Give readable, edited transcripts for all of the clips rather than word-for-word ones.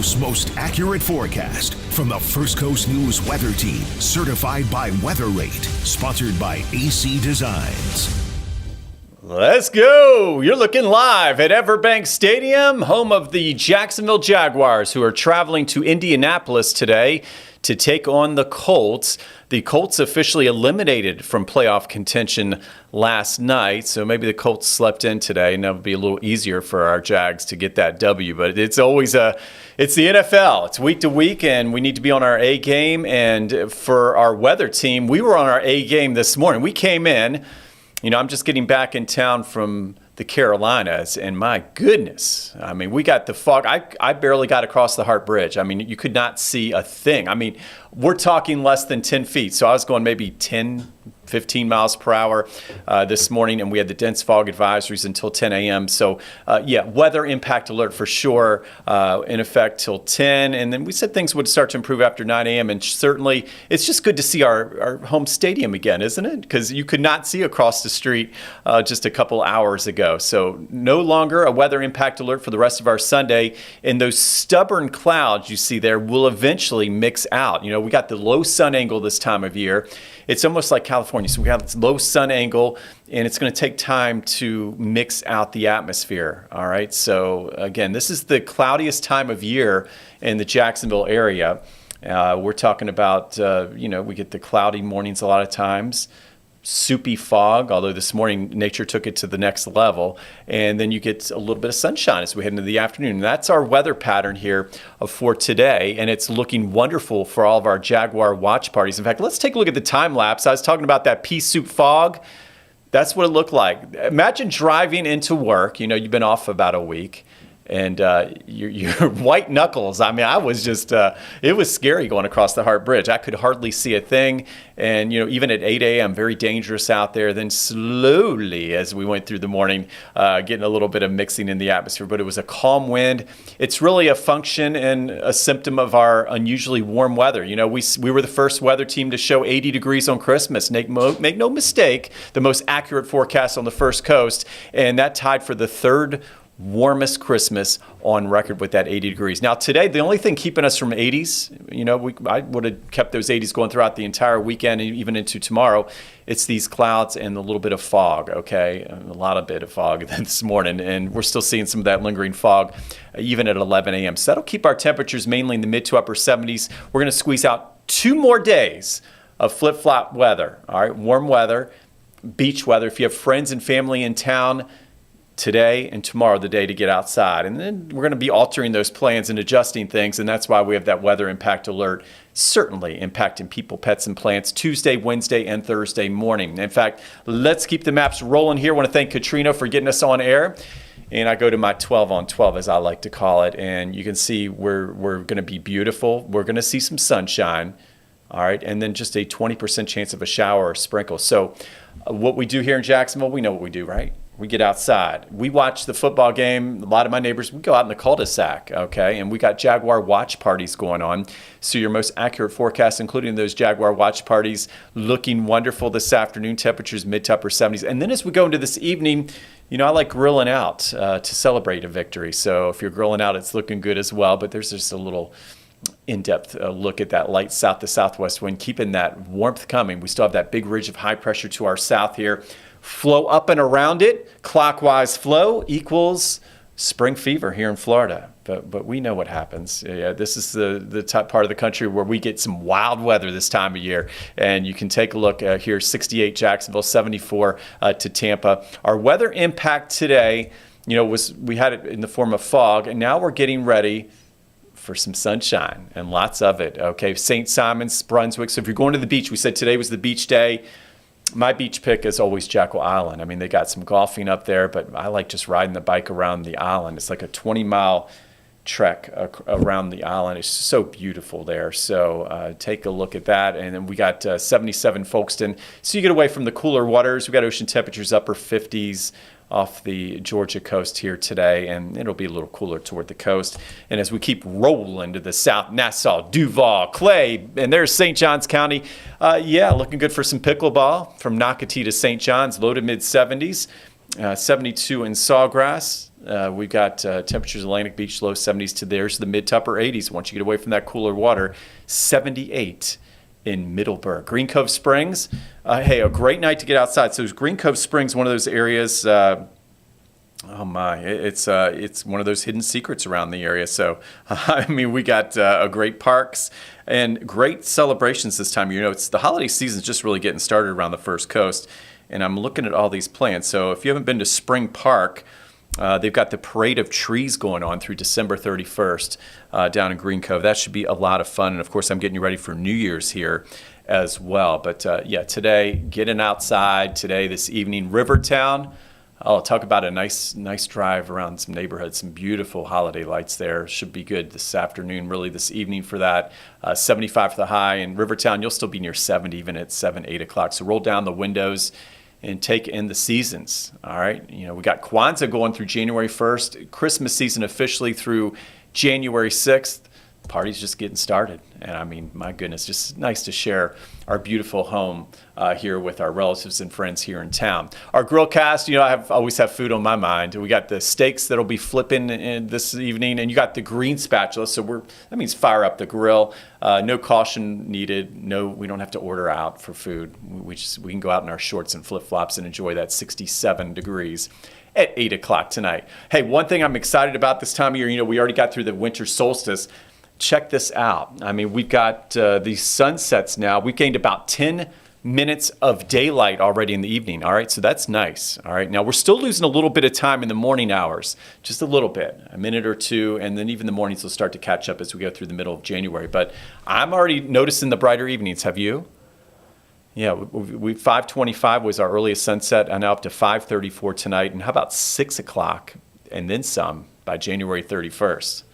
Coast's most accurate forecast from the First Coast News Weather Team, certified by Weather Rate, sponsored by AC Designs. Let's go! You're looking live at Everbank Stadium, home of the Jacksonville Jaguars, who are traveling to Indianapolis today to take on the Colts. The Colts officially eliminated from playoff contention last night, so maybe the Colts slept in today, and that'll be a little easier for our Jags to get that W. But it's always it's the NFL. It's week to week, and we need to be on our A game. And for our weather team, we were on our A game this morning. We came in. I'm just getting back in town from the Carolinas, and my goodness, we got the fog. I barely got across the Hart Bridge. You could not see a thing. We're talking less than 10 feet, so I was going maybe 10, 15 miles per hour this morning, and we had the dense fog advisories until 10 a.m. So, weather impact alert for sure in effect till 10, and then we said things would start to improve after 9 a.m., and certainly it's just good to see our home stadium again, isn't it? Because you could not see across the street just a couple hours ago. So no longer a weather impact alert for the rest of our Sunday, and those stubborn clouds you see there will eventually mix out. We got the low sun angle this time of year. It's almost like California. So we have this low sun angle, and it's going to take time to mix out the atmosphere. All right. So again, this is the cloudiest time of year in the Jacksonville area. We're talking about, we get the cloudy mornings a lot of times. Soupy fog, although this morning nature took it to the next level, and then you get a little bit of sunshine as we head into the afternoon. And that's our weather pattern here for today, and it's looking wonderful for all of our Jaguar watch parties. In fact, let's take a look at the time lapse. I was talking about that pea soup fog. That's what it looked like. Imagine driving into work. You've been off about a week, and your white knuckles. I was just, it was scary going across the Hart Bridge. I could hardly see a thing. And, even at 8 a.m., very dangerous out there. Then slowly, as we went through the morning, getting a little bit of mixing in the atmosphere. But it was a calm wind. It's really a function and a symptom of our unusually warm weather. We were the first weather team to show 80 degrees on Christmas. Make no mistake, the most accurate forecast on the First Coast. And that tied for the third warmest Christmas on record with that 80 degrees. Now today, the only thing keeping us from 80s, I would have kept those 80s going throughout the entire weekend and even into tomorrow. It's these clouds and a little bit of fog, okay? A lot of bit of fog this morning, and we're still seeing some of that lingering fog even at 11 a.m. So that'll keep our temperatures mainly in the mid to upper 70s. We're going to squeeze out 2 more days of flip-flop weather, all right? Warm weather, beach weather. If you have friends and family in town, today and tomorrow, the day to get outside. And then we're going to be altering those plans and adjusting things, and that's why we have that weather impact alert certainly impacting people, pets, and plants Tuesday, Wednesday, and Thursday morning. In fact, let's keep the maps rolling here. I want to thank Katrina for getting us on air. And I go to my 12 on 12, as I like to call it, and you can see we're going to be beautiful. We're going to see some sunshine, all right, and then just a 20% chance of a shower or sprinkle. So what we do here in Jacksonville, we know what we do, right? We get outside. We watch the football game. A lot of my neighbors, we go out in the cul-de-sac, okay? And we got Jaguar watch parties going on. So your most accurate forecast, including those Jaguar watch parties, looking wonderful this afternoon. Temperatures mid to upper 70s. And then as we go into this evening, I like grilling out to celebrate a victory. So if you're grilling out, it's looking good as well. But there's just a little in-depth look at that light south to southwest wind, keeping that warmth coming. We still have that big ridge of high pressure to our south here. Flow up and around it, clockwise flow equals spring fever here in Florida. But we know what happens. Yeah, this is the top part of the country where we get some wild weather this time of year. And you can take a look here, 68 Jacksonville, 74 to Tampa. Our weather impact today, we had it in the form of fog, and now we're getting ready for some sunshine and lots of it. Okay, St. Simons, Brunswick. So if you're going to the beach, we said today was the beach day. My beach pick is always Jekyll Island. They got some golfing up there, but I like just riding the bike around the island. It's like a 20-mile trek around the island. It's so beautiful there. So take a look at that. And then we got 77 Folkestone. So you get away from the cooler waters. We got ocean temperatures upper 50s off the Georgia coast here today, and it'll be a little cooler toward the coast. And as we keep rolling to the south, Nassau, Duval, Clay, and there's St. Johns County. Looking good for some pickleball from Nocatee to St. Johns, low to mid 70s, 72 in Sawgrass. We've got temperatures Atlantic Beach, low 70s to there's the mid to upper 80s. Once you get away from that cooler water, 78 in Middleburg. Green Cove Springs, hey, a great night to get outside. So Green Cove Springs, one of those areas, oh my, it's one of those hidden secrets around the area. So, I mean, we got great parks and great celebrations this time. You know, it's the holiday season's just really getting started around the First Coast. And I'm looking at all these plans. So if you haven't been to Spring Park, they've got the Parade of Trees going on through December 31st down in Green Cove. That should be a lot of fun. And, of course, I'm getting you ready for New Year's here as well. But, yeah, today, getting outside today, this evening, Rivertown. I'll talk about a nice drive around some neighborhoods, some beautiful holiday lights there. Should be good this afternoon, really this evening for that. 75 for the high. In Rivertown, you'll still be near 70 even at 7, 8 o'clock. So roll down the windows and take in the seasons, all right? You know, we got Kwanzaa going through January 1st, Christmas season officially through January 6th. Party's just getting started. And I mean, my goodness, just nice to share our beautiful home here with our relatives and friends here in town. Our grill cast, you know, I always have food on my mind. We got the steaks that'll be flipping in this evening, and you got the green spatula. So that means fire up the grill. No caution needed. No, we don't have to order out for food. We can go out in our shorts and flip flops and enjoy that 67 degrees at 8 o'clock tonight. Hey, one thing I'm excited about this time of year, you know, we already got through the winter solstice. Check this out. I mean, we've got these sunsets now. We've gained about 10 minutes of daylight already in the evening. All right, so that's nice. All right, now we're still losing a little bit of time in the morning hours, just a little bit, a minute or two, and then even the mornings will start to catch up as we go through the middle of January. But I'm already noticing the brighter evenings. Have you? Yeah, we 5:25 was our earliest sunset, and now up to 5:34 tonight. And how about 6 o'clock and then some by January 31st?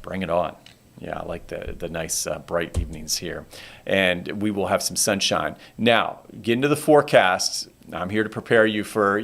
Bring it on. Yeah, I like the nice bright evenings here. And we will have some sunshine. Now, get into the forecast. I'm here to prepare you for,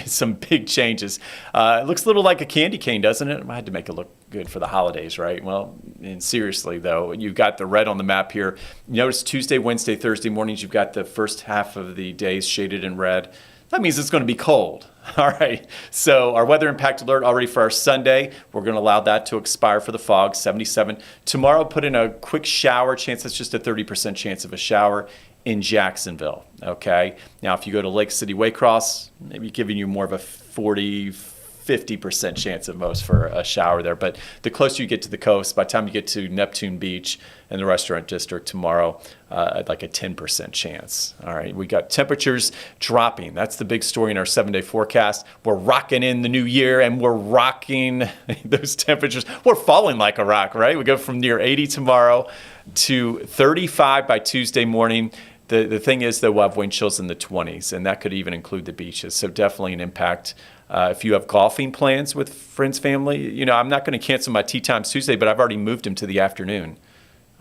some big changes. It looks a little like a candy cane, doesn't it? I had to make it look good for the holidays, right? Well, and seriously, though, you've got the red on the map here. Notice Tuesday, Wednesday, Thursday mornings, you've got the first half of the days shaded in red. That means it's going to be cold. All right. So our weather impact alert already for our Sunday. We're going to allow that to expire for the fog, 77. Tomorrow, put in a quick shower chance. That's just a 30% chance of a shower in Jacksonville. Okay. Now, if you go to Lake City, Waycross, maybe giving you more of a 50% chance at most for a shower there. But the closer you get to the coast, by the time you get to Neptune Beach and the restaurant district tomorrow, like a 10% chance. All right, we got temperatures dropping. That's the big story in our 7-day forecast. We're rocking in the new year, and we're rocking those temperatures. We're falling like a rock, right? We go from near 80 tomorrow to 35 by Tuesday morning. The thing is, though, we'll have wind chills in the 20s, and that could even include the beaches. So definitely an impact. If you have golfing plans with friends, family, you know, I'm not going to cancel my Tea Times Tuesday, but I've already moved them to the afternoon.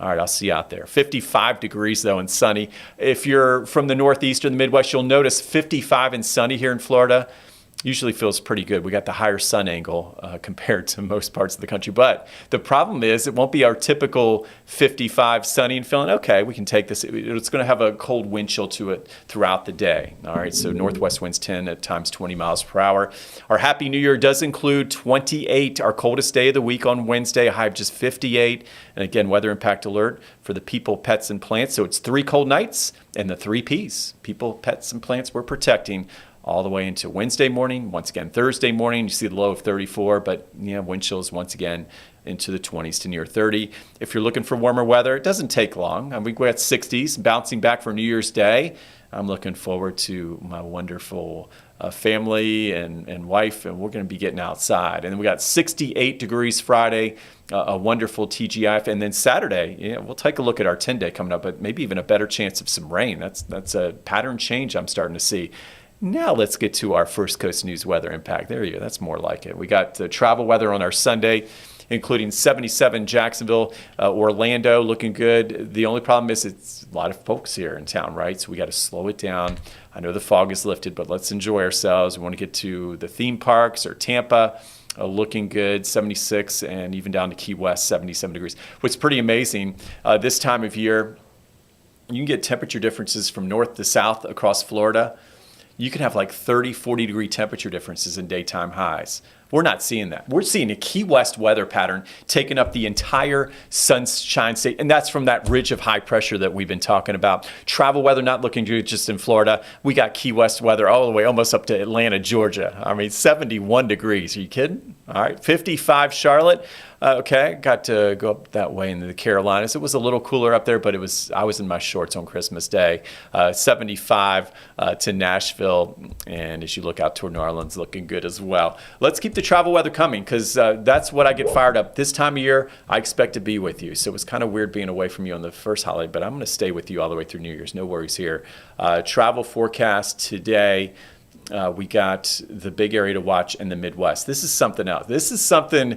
All right, I'll see you out there. 55 degrees, though, and sunny. If you're from the Northeast or the Midwest, you'll notice 55 and sunny here in Florida. Usually feels pretty good. We got the higher sun angle compared to most parts of the country. But the problem is it won't be our typical 55 sunny and feeling, okay, we can take this. It's going to have a cold wind chill to it throughout the day. All right, so northwest winds 10 at times 20 miles per hour. Our Happy New Year does include 28, our coldest day of the week on Wednesday, a high of just 58. And again, weather impact alert for the people, pets, and plants. So it's 3 cold nights and the 3 Ps. People, pets, and plants we're protecting all the way into Wednesday morning. Once again, Thursday morning, you see the low of 34, but wind chills once again into the 20s to near 30. If you're looking for warmer weather, it doesn't take long. I mean, we're at 60s, bouncing back for New Year's Day. I'm looking forward to my wonderful family and wife, and we're going to be getting outside. And then we got 68 degrees Friday, a wonderful TGIF, and then Saturday, we'll take a look at our 10-day coming up, but maybe even a better chance of some rain. That's a pattern change I'm starting to see. Now let's get to our First Coast News weather impact. There you go. That's more like it. We got travel weather on our Sunday, including 77 Jacksonville, Orlando, looking good. The only problem is it's a lot of folks here in town, right? So we got to slow it down. I know the fog is lifted, but let's enjoy ourselves. We want to get to the theme parks or Tampa. Looking good, 76, and even down to Key West, 77 degrees. What's pretty amazing, this time of year, you can get temperature differences from north to south across Florida. You can have like 30, 40 degree temperature differences in daytime highs. We're not seeing that. We're seeing a Key West weather pattern taking up the entire Sunshine State, and that's from that ridge of high pressure that we've been talking about. Travel weather not looking good just in Florida. We got Key West weather all the way almost up to Atlanta, Georgia. I mean, 71 degrees. Are you kidding? All right, 55 Charlotte. Okay, got to go up that way into the Carolinas. It was a little cooler up there, but I was in my shorts on Christmas Day. 75 to Nashville, and as you look out toward New Orleans, looking good as well. Let's keep the travel weather coming, because that's what I get fired up. This time of year, I expect to be with you. So it was kind of weird being away from you on the first holiday, but I'm going to stay with you all the way through New Year's. No worries here. Travel forecast today. We got the big area to watch in the Midwest. This is something else. This is something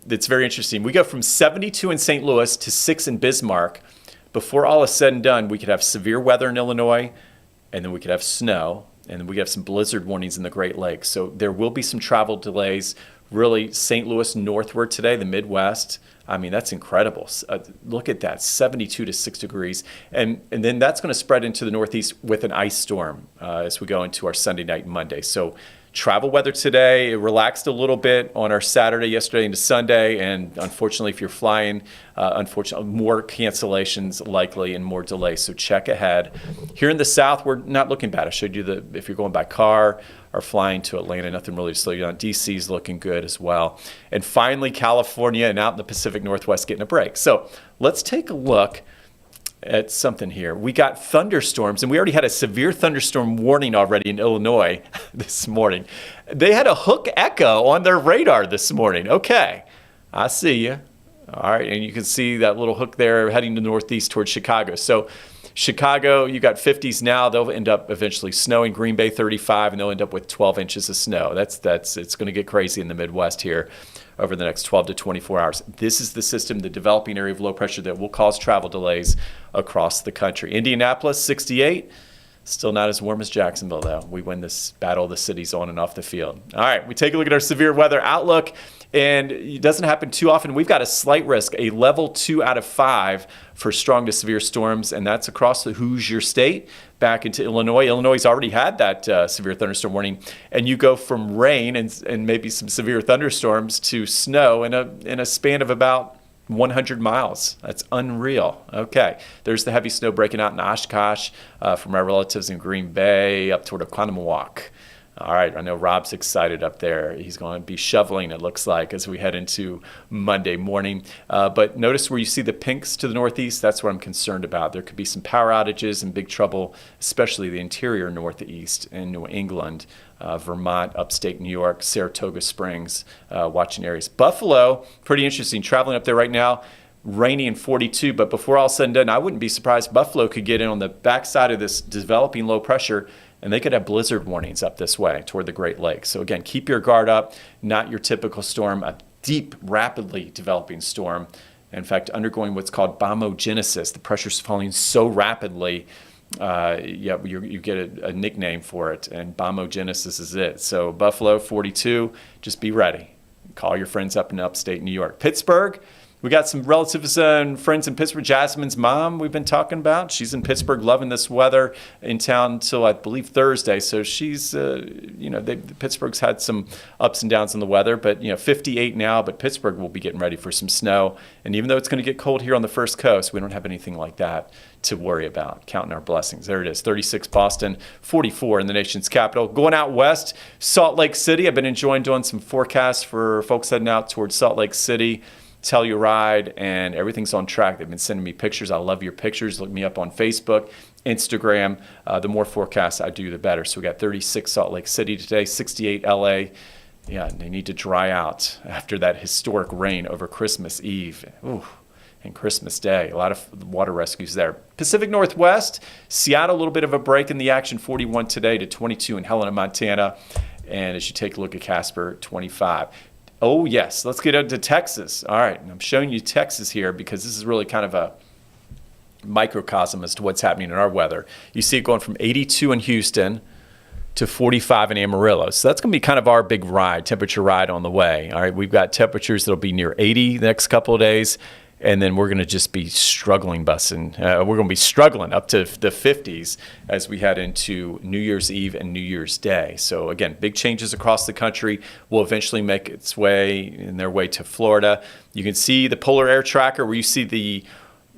that's very interesting. We go from 72 in St. Louis to 6 in Bismarck. Before all is said and done, we could have severe weather in Illinois, and then we could have snow, and then we could have some blizzard warnings in the Great Lakes. So there will be some travel delays. Really, St. Louis northward today, the Midwest. I mean, that's incredible. Look at that, 72 to 6 degrees. And then that's going to spread into the Northeast with an ice storm as we go into our Sunday night and Monday. So travel weather today, it relaxed a little bit on our Saturday, yesterday into Sunday. And unfortunately, if you're flying, unfortunately, more cancellations likely and more delays. So check ahead. Here in the South, we're not looking bad. I showed you if you're going by car or flying to Atlanta, nothing really to slow you down. DC's looking good as well. And finally, California and out in the Pacific Northwest getting a break. So let's take a look at something here. We got thunderstorms, and we already had a severe thunderstorm warning already in Illinois this morning. They had a hook echo on their radar this morning. Okay, I see you. All right, and you can see that little hook there heading to the northeast towards Chicago. So Chicago, you got 50s now. They'll end up eventually snowing. Green Bay 35, and they'll end up with 12 inches of snow. It's going to get crazy in the Midwest here over the next 12 to 24 hours. This is the system, the developing area of low pressure that will cause travel delays across the country. Indianapolis 68. Still not as warm as Jacksonville, though. We win this battle of the cities on and off the field. All right, we take a look at our severe weather outlook, and it doesn't happen too often. We've got a slight risk, a level 2 out of 5 for strong to severe storms, and that's across the Hoosier State back into Illinois. Illinois has already had that severe thunderstorm warning, and you go from rain and maybe some severe thunderstorms to snow in a span of about 100 miles. That's unreal. Okay, there's the heavy snow breaking out in Oshkosh from our relatives in Green Bay up toward Oconomowoc. All right, I know Rob's excited up there. He's going to be shoveling, it looks like, as we head into Monday morning. But notice where you see the pinks to the northeast, that's what I'm concerned about. There could be some power outages and big trouble, especially the interior northeast in New England, Vermont, upstate New York, Saratoga Springs, watching areas. Buffalo, pretty interesting, traveling up there right now. Rainy and 42, but before all said and done, I wouldn't be surprised Buffalo could get in on the backside of this developing low pressure, and they could have blizzard warnings up this way toward the Great Lakes. So again, keep your guard up. Not your typical storm, a deep, rapidly developing storm. In fact, undergoing what's called bombogenesis. The pressure's falling so rapidly, you get a nickname for it, and bombogenesis is it. So Buffalo, 42, just be ready. Call your friends up in upstate New York. Pittsburgh, we got some relatives and friends in Pittsburgh. Jasmine's mom we've been talking about. She's in Pittsburgh loving this weather in town until I believe Thursday. So she's, Pittsburgh's had some ups and downs in the weather, but 58 now, but Pittsburgh will be getting ready for some snow. And even though it's going to get cold here on the first coast, we don't have anything like that to worry about. Counting our blessings. There it is, 36 Boston, 44 in the nation's capital. Going out west, Salt Lake City. I've been enjoying doing some forecasts for folks heading out towards Salt Lake City. Telluride, and everything's on track. They've been sending me pictures. I love your pictures. Look me up on Facebook, Instagram. The more forecasts I do, the better. So we got 36 Salt Lake City today, 68 LA. Yeah, they need to dry out after that historic rain over Christmas Eve. Ooh, and Christmas Day. A lot of water rescues there. Pacific Northwest, Seattle, a little bit of a break in the action, 41 today to 22 in Helena, Montana. And as you take a look at Casper, 25. Oh, yes. Let's get into Texas. All right. I'm showing you Texas here because this is really kind of a microcosm as to what's happening in our weather. You see it going from 82 in Houston to 45 in Amarillo. So that's going to be kind of our big temperature ride on the way. All right. We've got temperatures that'll be near 80 the next couple of days. And then we're going to just be struggling we're going to be struggling up to the 50s as we head into New Year's Eve and New Year's Day. So again, big changes across the country will eventually make their way to Florida. You can see the polar air tracker where you see the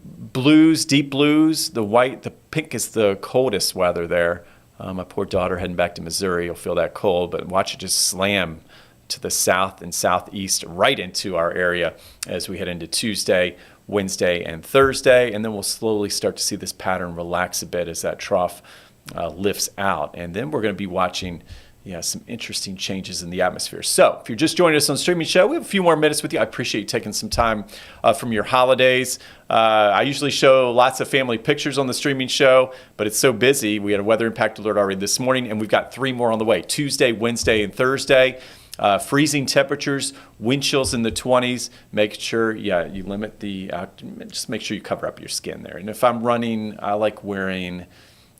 blues, deep blues, the white, the pink is the coldest weather there. My poor daughter heading back to Missouri will feel that cold, but watch it just slam to the south and southeast right into our area as we head into Tuesday, Wednesday, and Thursday. And then we'll slowly start to see this pattern relax a bit as that trough lifts out. And then we're going to be watching some interesting changes in the atmosphere. So if you're just joining us on the streaming show, we have a few more minutes with you. I appreciate you taking some time from your holidays. I usually show lots of family pictures on the streaming show, but it's so busy. We had a weather impact alert already this morning, and we've got 3 more on the way, Tuesday, Wednesday, and Thursday. Freezing temperatures, wind chills in the 20s. Make sure, you limit just make sure you cover up your skin there. And if I'm running, I like wearing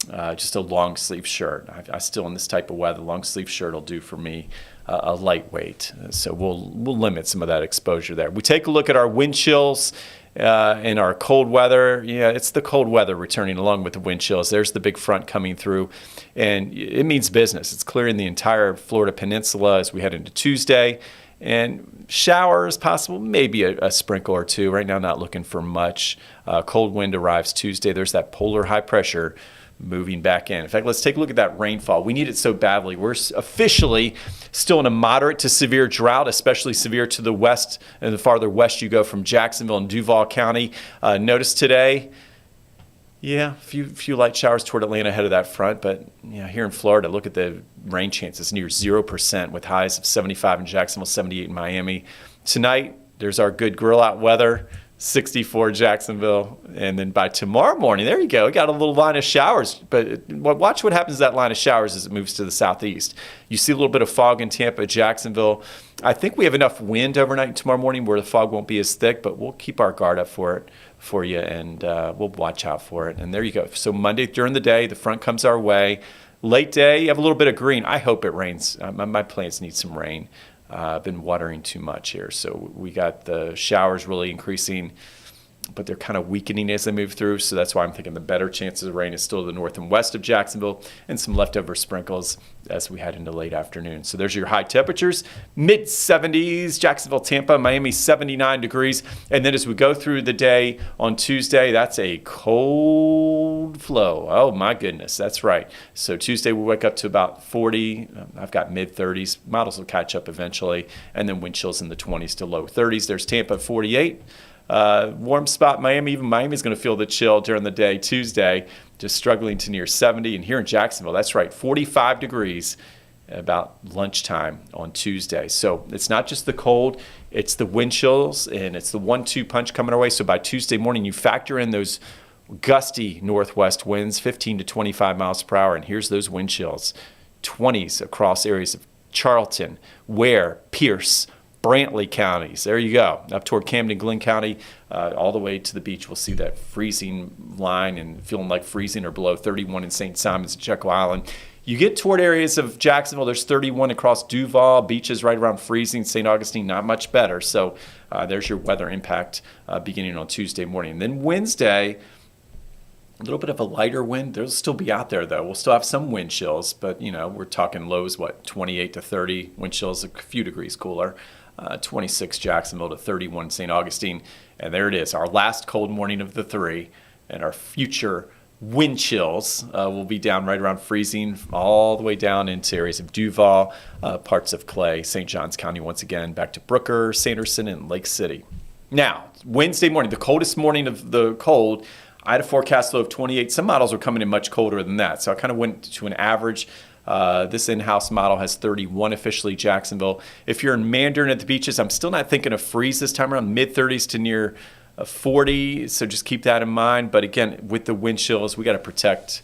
just a long sleeve shirt. I still, in this type of weather, long sleeve shirt will do for me, a lightweight. So we'll limit some of that exposure there. We take a look at our wind chills in our cold weather. It's the cold weather returning along with the wind chills. There's the big front coming through, and it means business. It's clearing the entire Florida peninsula as we head into Tuesday. And showers possible, maybe a sprinkle or two. Right now, not looking for much. Cold wind arrives Tuesday. There's that polar high pressure moving back in. In fact, let's take a look at that rainfall. We need it so badly. We're officially still in a moderate to severe drought, especially severe to the west, and the farther west you go from Jacksonville and Duval County. Notice today, a few light showers toward Atlanta ahead of that front, but here in Florida, look at the rain chances near 0% with highs of 75 in Jacksonville, 78 in Miami. Tonight, there's our good grill out weather. 64 Jacksonville, and then by tomorrow morning, there you go. We got a little line of showers, but watch what happens to that line of showers as it moves to the southeast. You see a little bit of fog in Tampa, Jacksonville. I think we have enough wind overnight tomorrow morning where the fog won't be as thick, but we'll keep our guard up for you, and we'll watch out for it. And there you go. So Monday during the day, the front comes our way. Late day, you have a little bit of green. I hope it rains. My plants need some rain. I've been watering too much here. So we got the showers really increasing, but they're kind of weakening as they move through. So that's why I'm thinking the better chances of rain is still to the north and west of Jacksonville, and some leftover sprinkles as we head into late afternoon. So there's your high temperatures, mid-70s, Jacksonville, Tampa, Miami, 79 degrees. And then as we go through the day on Tuesday, that's a cold flow. Oh, my goodness, that's right. So Tuesday we'll wake up to about 40. I've got mid-30s. Models will catch up eventually. And then wind chills in the 20s to low 30s. There's Tampa, 48. Warm spot Miami. Even Miami's going to feel the chill during the day Tuesday, just struggling to near 70. And here in Jacksonville, that's right, 45 degrees about lunchtime on Tuesday. So it's not just the cold, it's the wind chills, and it's the 1-2 punch coming our way. So by Tuesday morning, you factor in those gusty northwest winds, 15 to 25 miles per hour. And here's those wind chills, 20s across areas of Charlton, Ware, Pierce, Brantley counties. There you go. Up toward Camden, Glenn County, all the way to the beach. We'll see that freezing line and feeling like freezing or below 31 in St. Simons and Jekyll Island. You get toward areas of Jacksonville, there's 31 across Duval, beaches right around freezing, St. Augustine, not much better. So there's your weather impact beginning on Tuesday morning. And then Wednesday, a little bit of a lighter wind. They'll still be out there, though. We'll still have some wind chills, but, we're talking lows, 28 to 30. Wind chills a few degrees cooler. 26 Jacksonville to 31 St. Augustine. And there it is, our last cold morning of the 3. And our future wind chills will be down right around freezing all the way down into areas of Duval, parts of Clay, St. Johns County once again, back to Brooker, Sanderson, and Lake City. Now, Wednesday morning, the coldest morning of the cold, I had a forecast low of 28. Some models are coming in much colder than that. So I kind of went to an average. This in-house model has 31 officially Jacksonville. If you're in Mandarin at the beaches, I'm still not thinking of freeze this time around, mid-30s to near 40. So just keep that in mind. But again, with the wind chills, we got to protect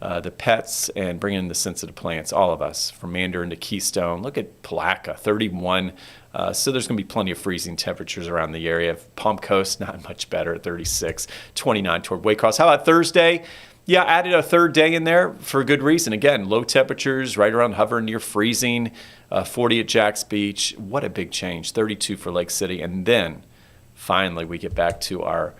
the pets and bring in the sensitive plants, all of us, from Mandarin to Keystone. Look at Palaca, 31. So there's going to be plenty of freezing temperatures around the area. Palm Coast, not much better at 36, 29 toward Waycross. How about Thursday? Yeah, added a third day in there for a good reason. Again, low temperatures, right around hovering near freezing, 40 at Jack's Beach. What a big change, 32 for Lake City. And then finally we get back to our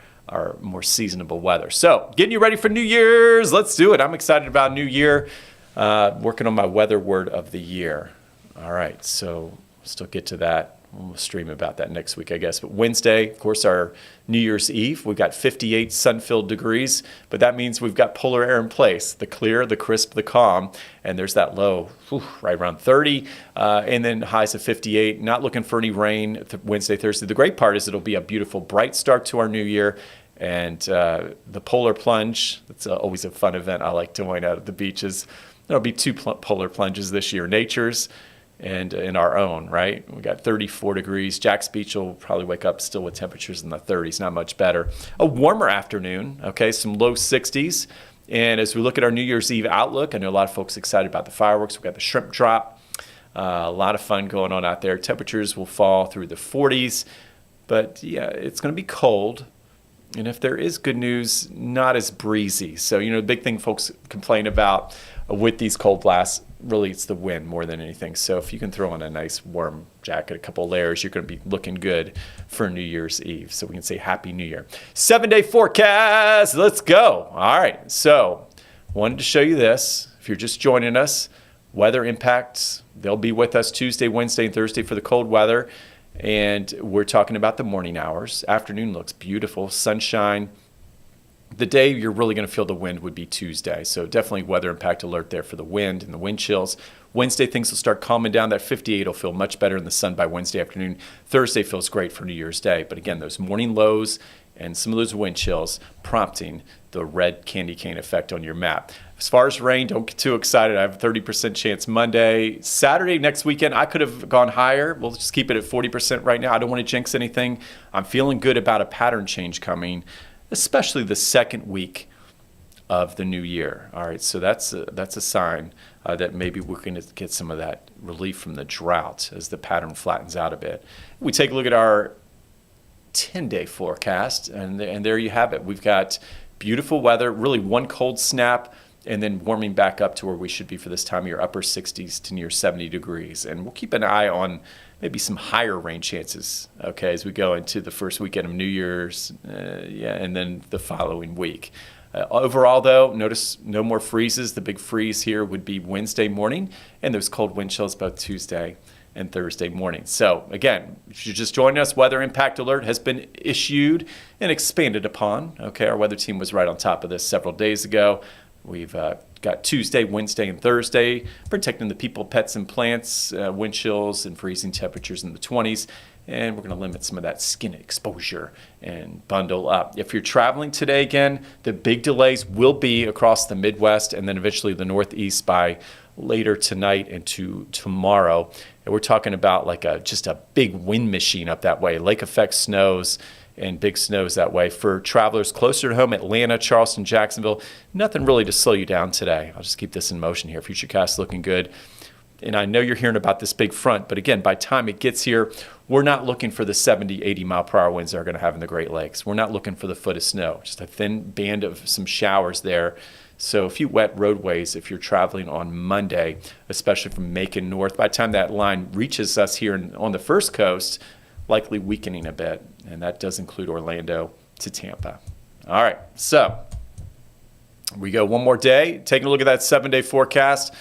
more seasonable weather. So getting you ready for New Year's. Let's do it. I'm excited about New Year. Working on my weather word of the year. All right, so still get to that. We'll stream about that next week, I guess. But Wednesday, of course, our New Year's Eve, we've got 58 sun-filled degrees, but that means we've got polar air in place, the clear, the crisp, the calm, and there's that low right around 30, and then highs of 58. Not looking for any rain Wednesday, Thursday. The great part is it'll be a beautiful, bright start to our new year, and the polar plunge, that's always a fun event I like doing out at the beaches. There'll be 2 polar plunges this year, nature's and in our own, right? We got 34 degrees. Jack's Beach will probably wake up still with temperatures in the 30s, not much better. A warmer afternoon, okay, some low 60s. And as we look at our New Year's Eve outlook, I know a lot of folks excited about the fireworks. We've got the shrimp drop. A lot of fun going on out there. Temperatures will fall through the 40s. But, yeah, it's going to be cold. And if there is good news, not as breezy. So, the big thing folks complain about with these cold blasts, really it's the wind more than anything. So if you can throw on a nice warm jacket, a couple layers, you're going to be looking good for New Year's Eve. So we can say Happy New Year. 7-day forecast. Let's go. All right. So wanted to show you this. If you're just joining us, weather impacts, they'll be with us Tuesday, Wednesday, and Thursday for the cold weather. And we're talking about the morning hours. Afternoon looks beautiful, sunshine. The day you're really going to feel the wind would be Tuesday. So definitely weather impact alert there for the wind and the wind chills. Wednesday, things will start calming down. That 58 will feel much better in the sun by Wednesday afternoon. Thursday feels great for New Year's Day. But again, those morning lows and some of those wind chills prompting the red candy cane effect on your map. As far as rain, don't get too excited. I have a 30% chance Monday. Saturday, next weekend, I could have gone higher. We'll just keep it at 40% right now. I don't want to jinx anything. I'm feeling good about a pattern change coming, especially the second week of the new year. All right, so that's a sign that maybe we're going to get some of that relief from the drought as the pattern flattens out a bit. We take a look at our 10-day forecast, and there you have it. We've got beautiful weather, really one cold snap, and then warming back up to where we should be for this time of year, upper 60s to near 70 degrees. And we'll keep an eye on maybe some higher rain chances, okay, as we go into the first weekend of New Year's, and then the following week. Overall, though, notice no more freezes. The big freeze here would be Wednesday morning, and those cold wind chills both Tuesday and Thursday morning. So, again, if you're just joining us, weather impact alert has been issued and expanded upon. Okay, our weather team was right on top of this several days ago. We've got Tuesday, Wednesday, and Thursday protecting the people, pets, and plants, wind chills and freezing temperatures in the 20s. And we're going to limit some of that skin exposure and bundle up. If you're traveling today, again, the big delays will be across the Midwest and then eventually the Northeast by later tonight and to tomorrow. And we're talking about like just a big wind machine up that way. Lake effect snows and big snows that way. For travelers closer to home, Atlanta, Charleston, Jacksonville, nothing really to slow you down today. I'll just keep this in motion here. Futurecast looking good. And I know you're hearing about this big front, but again, by the time it gets here, we're not looking for the 70, 80 mile per hour winds that are going to have in the Great Lakes. We're not looking for the foot of snow, just a thin band of some showers there. So a few wet roadways if you're traveling on Monday, especially from Macon north. By the time that line reaches us here on the First Coast, likely weakening a bit, and that does include Orlando to Tampa. All right, so we go one more day, taking a look at that 7-day forecast.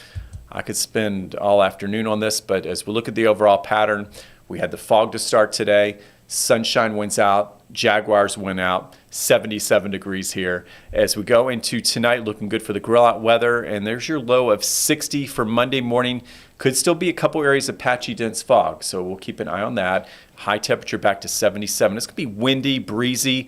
I could spend all afternoon on this, but as we look at the overall pattern, we had the fog to start today. Sunshine wins out. Jaguars win out. 77 degrees here. As we go into tonight, looking good for the grill out weather. And there's your low of 60 for Monday morning. Could still be a couple areas of patchy, dense fog. So we'll keep an eye on that. High temperature back to 77. It's going to be windy, breezy.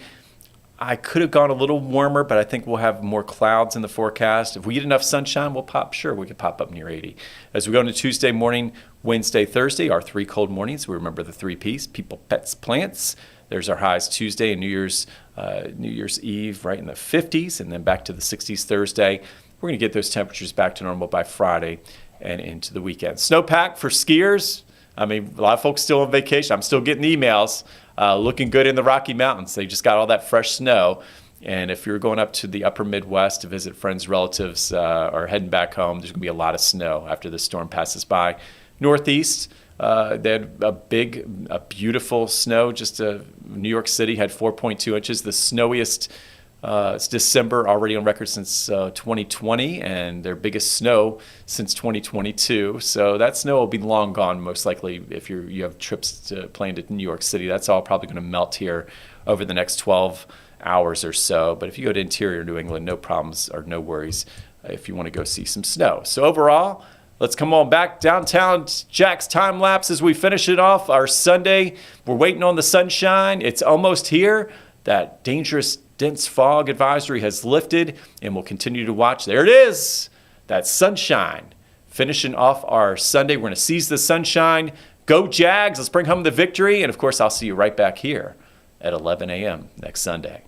I could have gone a little warmer, but I think we'll have more clouds in the forecast. If we get enough sunshine, we could pop up near 80. As we go into Tuesday morning, Wednesday, Thursday, our 3 cold mornings. We remember the 3 Ps, people, pets, plants. There's our highs Tuesday and New Year's Eve right in the 50s, and then back to the 60s Thursday. We're going to get those temperatures back to normal by Friday and into the weekend. Snowpack for skiers. I mean, a lot of folks still on vacation. I'm still getting emails. Looking good in the Rocky Mountains. They just got all that fresh snow. And if you're going up to the upper Midwest to visit friends, relatives, or heading back home, there's going to be a lot of snow after this storm passes by. Northeast, They had a beautiful snow. New York City had 4.2 inches, the snowiest it's December already on record since 2020, and their biggest snow since 2022. So that snow will be long gone, most likely, if you have trips planned to New York City. That's all probably going to melt here over the next 12 hours or so. But if you go to interior New England, no problems or no worries if you want to go see some snow. So overall, let's come on back downtown Jack's time lapse as we finish it off our Sunday. We're waiting on the sunshine. It's almost here. That dangerous dense fog advisory has lifted, and we'll continue to watch. There it is, that sunshine. Finishing off our Sunday, we're going to seize the sunshine. Go Jags, let's bring home the victory. And of course, I'll see you right back here at 11 a.m. next Sunday.